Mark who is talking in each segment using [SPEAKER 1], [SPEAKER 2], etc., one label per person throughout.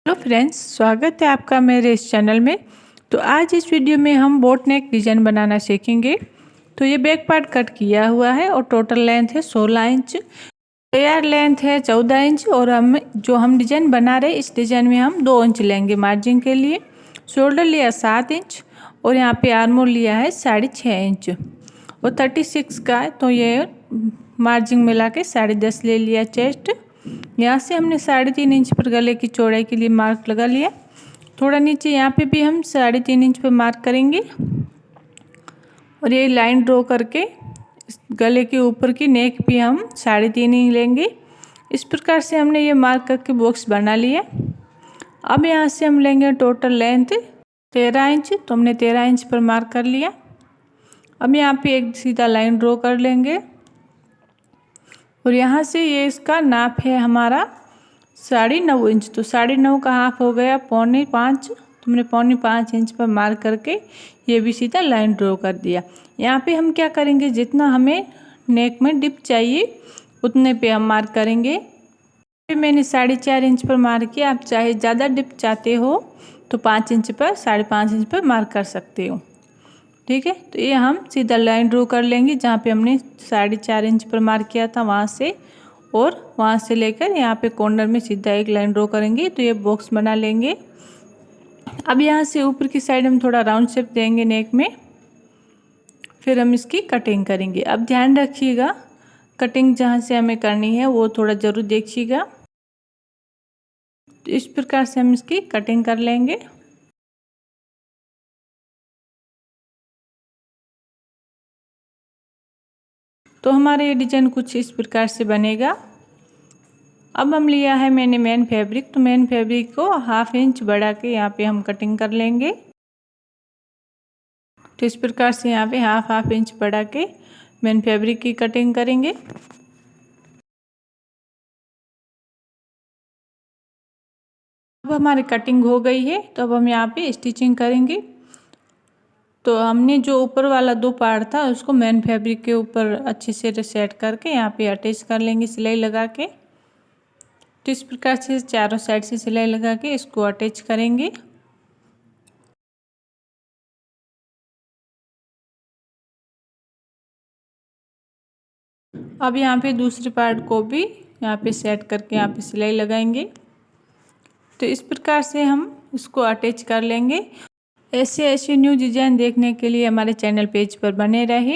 [SPEAKER 1] Hello friends, स्वागत है आपका मेरे इस चैनल में। तो आज इस वीडियो में हम बोट नेक डिज़ाइन बनाना सीखेंगे। तो ये बैक पार्ट कट किया हुआ है और टोटल लेंथ है 16 इंच, तैयार लेंथ है 14 इंच और हम डिज़ाइन बना रहे इस डिज़ाइन में हम 2 इंच लेंगे मार्जिन के लिए। शोल्डर लिया 7 इंच और यहाँ पे आर्मोल लिया है 6.5 इंच और 36 का है, तो ये मार्जिन मिला के 10.5 ले लिया। चेस्ट यहाँ से हमने 3.5 इंच पर गले की चौड़ाई के लिए मार्क लगा लिया। थोड़ा नीचे यहाँ पे भी हम 3.5 इंच पर मार्क करेंगे और ये लाइन ड्रॉ करके गले के ऊपर की नेक भी हम 3.5 इंच लेंगे। इस प्रकार से हमने ये मार्क करके बॉक्स बना लिया। अब यहाँ से हम लेंगे टोटल लेंथ 13 इंच, तो हमने 13 इंच पर मार्क कर लिया। अब यहाँ पे एक सीधा लाइन ड्रॉ कर लेंगे और यहाँ से ये इसका नाप है हमारा 9.5 इंच, तो 9.5 का हाफ हो गया 4.25, तो हमने 4.25 इंच पर मार्क करके ये भी सीधा लाइन ड्रॉ कर दिया। यहाँ पे हम क्या करेंगे, जितना हमें नेक में डिप चाहिए उतने पे हम मार्क करेंगे। मैंने 4.5 इंच पर मार्क किया। आप चाहे ज़्यादा डिप चाहते हो तो 5 इंच पर 5.5 इंच पर मार्क कर सकते हो। ठीक है, तो ये हम सीधा लाइन ड्रॉ कर लेंगे जहाँ पे हमने 4.5 इंच पर मार्क किया था वहाँ से, और वहाँ से लेकर यहाँ पे कॉर्नर में सीधा एक लाइन ड्रॉ करेंगे तो ये बॉक्स बना लेंगे। अब यहाँ से ऊपर की साइड हम थोड़ा राउंड शेप देंगे नेक में, फिर हम इसकी कटिंग करेंगे। अब ध्यान रखिएगा, कटिंग जहाँ से हमें करनी है वो थोड़ा ज़रूर देखिएगा। तो इस प्रकार से हम इसकी कटिंग कर लेंगे। तो हमारा ये डिज़ाइन कुछ इस प्रकार से बनेगा। अब हम लिया है मैंने मेन फैब्रिक, तो मेन फैब्रिक को 1/2 इंच बढ़ा के यहाँ पे हम कटिंग कर लेंगे। तो इस प्रकार से यहाँ पे हाफ इंच बढ़ा के मेन फैब्रिक की कटिंग करेंगे। अब हमारी कटिंग हो गई है, तो अब हम यहाँ पे स्टिचिंग करेंगे। तो हमने जो ऊपर वाला 2 पार्ट था उसको मेन फैब्रिक के ऊपर अच्छे से सेट करके यहाँ पे अटैच कर लेंगे सिलाई लगा के। तो इस प्रकार से चारों साइड से सिलाई लगा के इसको अटैच करेंगे। अब यहाँ पे दूसरे पार्ट को भी यहाँ पे सेट करके यहाँ पे सिलाई लगाएंगे। तो इस प्रकार से हम इसको अटैच कर लेंगे। ऐसे न्यू डिज़ाइन देखने के लिए हमारे चैनल पेज पर बने रहे,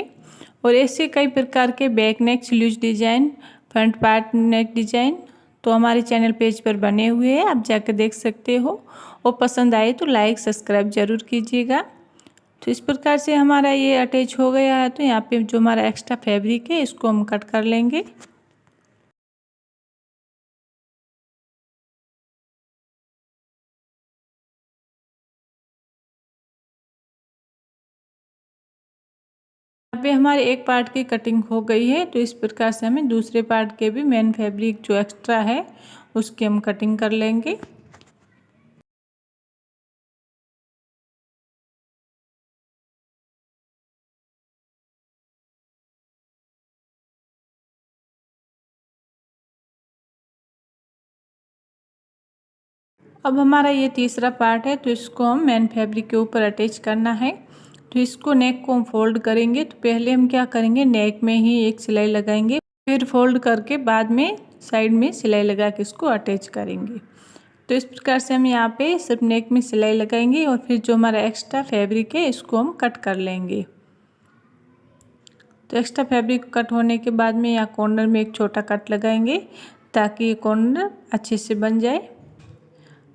[SPEAKER 1] और ऐसे कई प्रकार के back neck, sleeves design, front part नेक डिज़ाइन तो हमारे चैनल पेज पर बने हुए हैं, आप जाकर देख सकते हो। और पसंद आए तो लाइक सब्सक्राइब ज़रूर कीजिएगा। तो इस प्रकार से हमारा ये अटैच हो गया है। तो यहाँ पे जो हमारा एक्स्ट्रा फैब्रिक है इसको हम कट कर लेंगे। यहाँ पे हमारे एक पार्ट की कटिंग हो गई है, तो इस प्रकार से हमें दूसरे पार्ट के भी मेन फैब्रिक जो एक्स्ट्रा है उसकी हम कटिंग कर लेंगे। अब हमारा ये तीसरा पार्ट है, तो इसको हम मेन फैब्रिक के ऊपर अटैच करना है। तो इसको नेक को हम फोल्ड करेंगे। तो पहले हम क्या करेंगे, नेक में ही एक सिलाई लगाएंगे, फिर फोल्ड करके बाद में साइड में सिलाई लगा के इसको अटैच करेंगे। तो इस प्रकार से हम यहाँ पे सिर्फ नेक में सिलाई लगाएंगे और फिर जो हमारा एक्स्ट्रा फैब्रिक है इसको हम कट कर लेंगे। तो एक्स्ट्रा फैब्रिक कट होने के बाद में यहाँ कॉर्नर में एक छोटा कट लगाएंगे ताकि ये कॉर्नर अच्छे से बन जाए।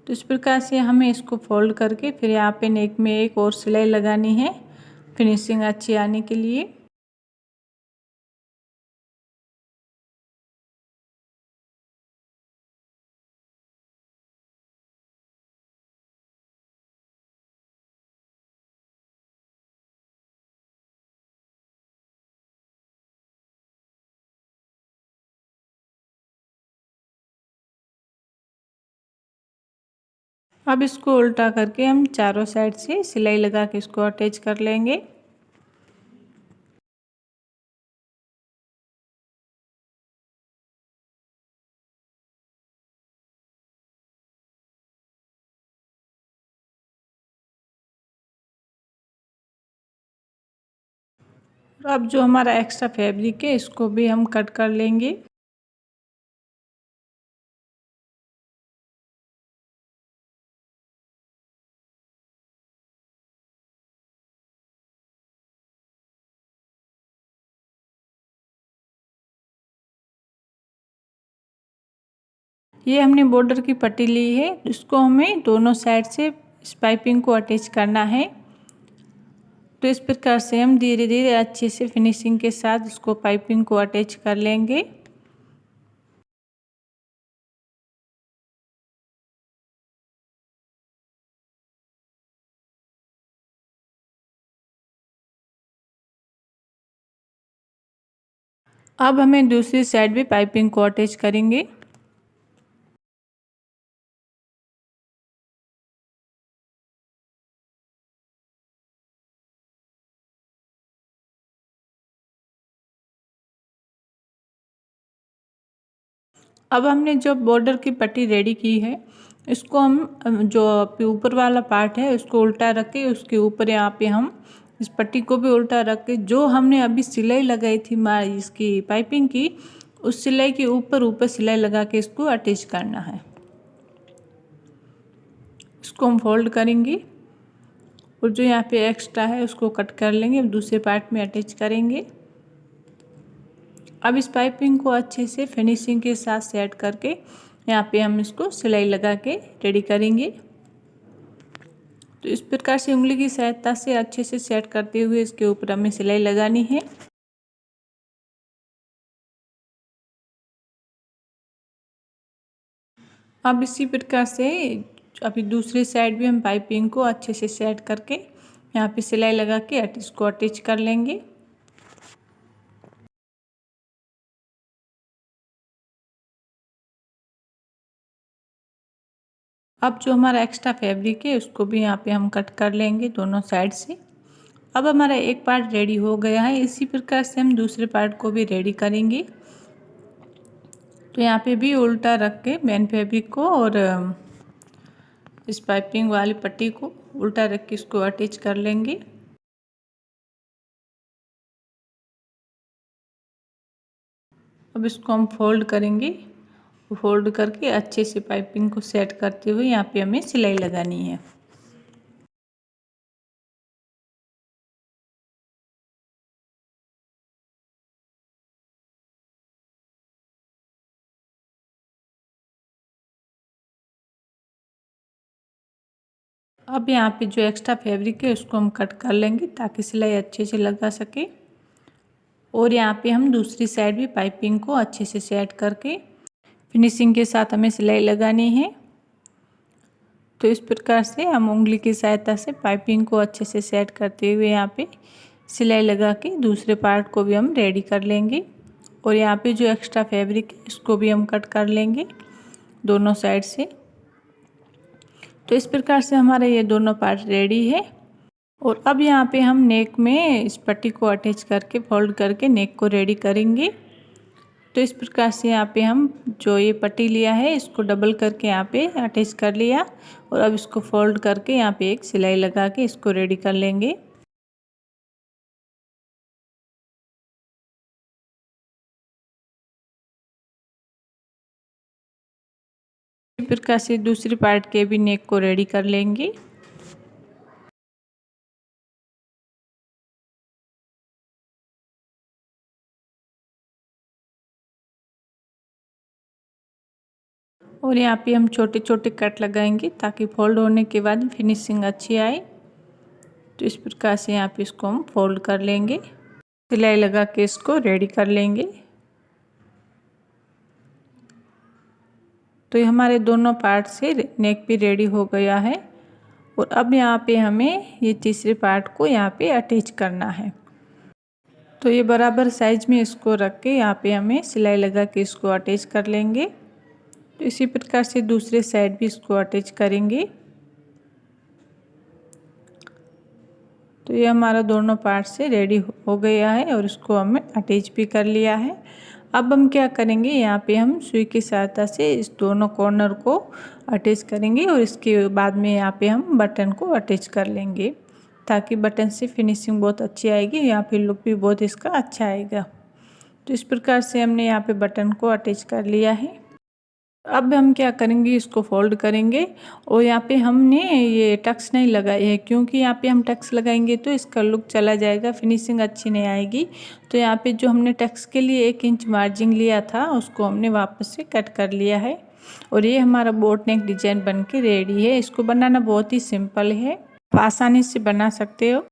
[SPEAKER 1] तो इस प्रकार से हमें इसको फोल्ड करके फिर यहाँ पे नेक में एक और सिलाई लगानी है फिनिशिंग अच्छी आने के लिए। अब इसको उल्टा करके हम चारों साइड से सिलाई लगा के इसको अटैच कर लेंगे। अब जो हमारा एक्स्ट्रा फैब्रिक है इसको भी हम कट कर लेंगे। ये हमने बॉर्डर की पट्टी ली है, इसको हमें दोनों साइड से इस पाइपिंग को अटैच करना है। तो इस प्रकार से हम धीरे धीरे अच्छे से फिनिशिंग के साथ इसको पाइपिंग को अटैच कर लेंगे। अब हमें दूसरी साइड भी पाइपिंग को अटैच करेंगे। अब हमने जो बॉर्डर की पट्टी रेडी की है इसको हम जो ऊपर वाला पार्ट है उसको उल्टा रख के उसके ऊपर यहाँ पे हम इस पट्टी को भी उल्टा रख के जो हमने अभी सिलाई लगाई थी इसकी पाइपिंग की उस सिलाई के ऊपर ऊपर सिलाई लगा के इसको अटैच करना है। इसको हम फोल्ड करेंगे और जो यहाँ पे एक्स्ट्रा है उसको कट कर लेंगे, दूसरे पार्ट में अटैच करेंगे। अब इस पाइपिंग को अच्छे से फिनिशिंग के साथ सेट करके यहाँ पे हम इसको सिलाई लगा के रेडी करेंगे। तो इस प्रकार से उंगली की सहायता से अच्छे से सेट करते हुए इसके ऊपर हमें सिलाई लगानी है। अब इसी प्रकार से अभी दूसरी साइड भी हम पाइपिंग को अच्छे से सेट करके यहाँ पे सिलाई लगा के इसको अटैच कर लेंगे। अब जो हमारा एक्स्ट्रा फैब्रिक है उसको भी यहाँ पे हम कट कर लेंगे दोनों साइड से। अब हमारा एक पार्ट रेडी हो गया है, इसी प्रकार से हम दूसरे पार्ट को भी रेडी करेंगे। तो यहाँ पे भी उल्टा रख के मेन फैब्रिक को और इस पाइपिंग वाली पट्टी को उल्टा रख के इसको अटैच कर लेंगे। अब इसको हम फोल्ड करेंगे, फोल्ड करके अच्छे से पाइपिंग को सेट करते हुए यहाँ पे हमें सिलाई लगानी है। अब यहाँ पे जो एक्स्ट्रा फैब्रिक है उसको हम कट कर लेंगे ताकि सिलाई अच्छे से लगा सके। और यहाँ पे हम दूसरी साइड भी पाइपिंग को अच्छे से सेट करके फिनिशिंग के साथ हमें सिलाई लगानी है। तो इस प्रकार से हम उंगली की सहायता से पाइपिंग को अच्छे से सेट करते हुए यहाँ पे सिलाई लगा के दूसरे पार्ट को भी हम रेडी कर लेंगे। और यहाँ पे जो एक्स्ट्रा फैब्रिक है इसको भी हम कट कर लेंगे दोनों साइड से। तो इस प्रकार से हमारा ये दोनों पार्ट रेडी है। और अब यहाँ पे हम नेक में इस पट्टी को अटैच करके फोल्ड करके नेक को रेडी करेंगे। तो इस प्रकार से यहाँ पे हम जो ये पट्टी लिया है इसको डबल करके यहाँ पे अटैच कर लिया और अब इसको फोल्ड करके यहाँ पे एक सिलाई लगा के इसको रेडी कर लेंगे। इस प्रकार से दूसरी पार्ट के भी नेक को रेडी कर लेंगे। और यहाँ पे हम छोटे छोटे कट लगाएंगे ताकि फोल्ड होने के बाद फिनिशिंग अच्छी आए। तो इस प्रकार से यहाँ पे इसको हम फोल्ड कर लेंगे, सिलाई लगा के इसको रेडी कर लेंगे। तो ये हमारे दोनों पार्ट से नेक भी रेडी हो गया है। और अब यहाँ पे हमें ये तीसरे पार्ट को यहाँ पे अटैच करना है। तो ये बराबर साइज में इसको रख के यहाँ पे हमें सिलाई लगा के इसको अटैच कर लेंगे। तो इसी प्रकार से दूसरे साइड भी इसको अटैच करेंगे। तो ये हमारा दोनों पार्ट से रेडी हो गया है और इसको हमने अटैच भी कर लिया है। अब हम क्या करेंगे, यहाँ पे हम सुई की सहायता से इस दोनों कॉर्नर को अटैच करेंगे और इसके बाद में यहाँ पे हम बटन को अटैच कर लेंगे ताकि बटन से फिनिशिंग बहुत अच्छी आएगी, यहाँ पे लुक भी बहुत इसका अच्छा आएगा। तो इस प्रकार से हमने यहाँ पे बटन को अटैच कर लिया है। अब हम क्या करेंगे, इसको फोल्ड करेंगे और यहाँ पे हमने ये टक्स नहीं लगाई है, क्योंकि यहाँ पे हम टक्स लगाएंगे तो इसका लुक चला जाएगा, फिनिशिंग अच्छी नहीं आएगी। तो यहाँ पे जो हमने टक्स के लिए 1 इंच मार्जिन लिया था उसको हमने वापस से कट कर लिया है और ये हमारा बोट नेक डिजाइन बन के रेडी है। इसको बनाना बहुत ही सिंपल है, आप आसानी से बना सकते हो।